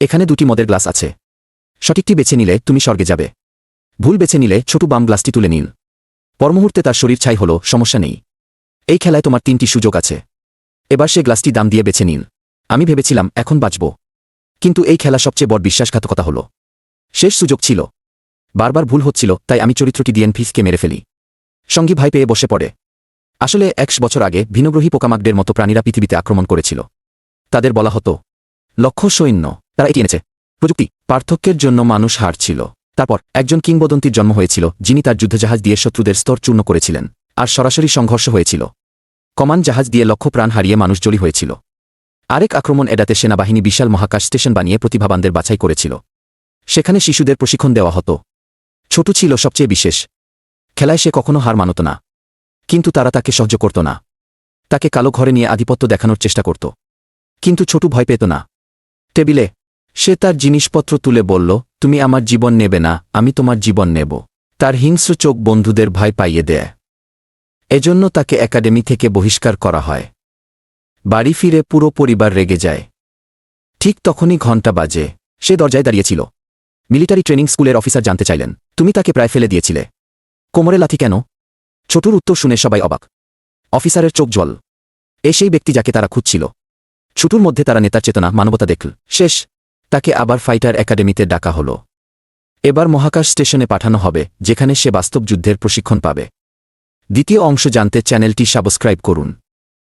এখানে 2টি মদের গ্লাস আছে। সঠিকটি বেছে নিলে তুমি স্বর্গে যাবে, ভুল বেছে নিলে ছোট বাম গ্লাসটি তুলে নিন। পরমুহূর্তে তার শরীর ছাই হল। সমস্যা নেই, এই খেলায় তোমার 3টি সুযোগ আছে। এবার সে গ্লাসটি দাম দিয়ে বেছে নিন। আমি ভেবেছিলাম এখন বাঁচব, কিন্তু এই খেলা সবচেয়ে বড় বিশ্বাসঘাতকতা হল। শেষ সুযোগ ছিল, বারবার ভুল হচ্ছিল, তাই আমি চরিত্রটি ডিএনফিসকে মেরে ফেলি। সঙ্গী ভয় পেয়ে বসে পড়ে। আসলে 100 বছর আগে ভিনগ্রহী পোকামাকড়ের মতো প্রাণীরা পৃথিবীতে আক্রমণ করেছিল। তাদের বলা হতো লক্ষ্য সৈন্য। তারা এটি এনেছে প্রযুক্তি। পার্থক্যের জন্য মানুষ হারছিল। তারপর একজন কিংবদন্তির জন্ম হয়েছিল, যিনি তার যুদ্ধজাহাজ দিয়ে শত্রুদের স্তর চূর্ণ করেছিলেন, আর সরাসরি সংঘর্ষ হয়েছিল। কমান্ড জাহাজ দিয়ে লক্ষ প্রাণ হারিয়ে মানুষ জড়ি হয়েছিল। আরেক আক্রমণ এড়াতে সেনাবাহিনী বিশাল মহাকাশ স্টেশন বানিয়ে প্রতিভাবানদের বাছাই করেছিল। সেখানে শিশুদের প্রশিক্ষণ দেওয়া হতো। ছোট ছিল সবচেয়ে বিশেষ। খেলায় সে কখনো হার মানত না, কিন্তু তারা তাকে সহ্য করত না। তাকে কালো ঘরে নিয়ে আধিপত্য দেখানোর চেষ্টা করত, কিন্তু ছোট ভয় পেত না। টেবিলে সে তার জিনিসপত্র তুলে বলল, তুমি আমার জীবন নেবে না, আমি তোমার জীবন নেব। তার হিংস্র চোখ বন্ধুদের ভয় পাইয়ে দেয়। এজন্য তাকে একাডেমি থেকে বহিষ্কার করা হয়। বাড়ি ফিরে পুরো পরিবার রেগে যায়। ঠিক তখনই ঘণ্টা বাজে। সে দরজায় দাঁড়িয়েছিল। মিলিটারি ট্রেনিং স্কুলের অফিসার জানতে চাইলেন, তুমি তাকে প্রায় ফেলে দিয়েছিলে, কোমরে লাথি কেন? ছোটুর উত্তর শুনে সবাই অবাক। অফিসারের চোখ জল। সেই ব্যক্তি যাকে তারা খুঁজছিল। ছোটুর মধ্যে তারা নেতার চেতনা, মানবতা দেখল। শেষ। তাকে আবার ফাইটার একাডেমিতে ডাকা হল। এবার মহাকাশ স্টেশনে পাঠানো হবে, যেখানে সে বাস্তব যুদ্ধের প্রশিক্ষণ পাবে। দ্বিতীয় অংশ জানতে চ্যানেলটি সাবস্ক্রাইব করুন।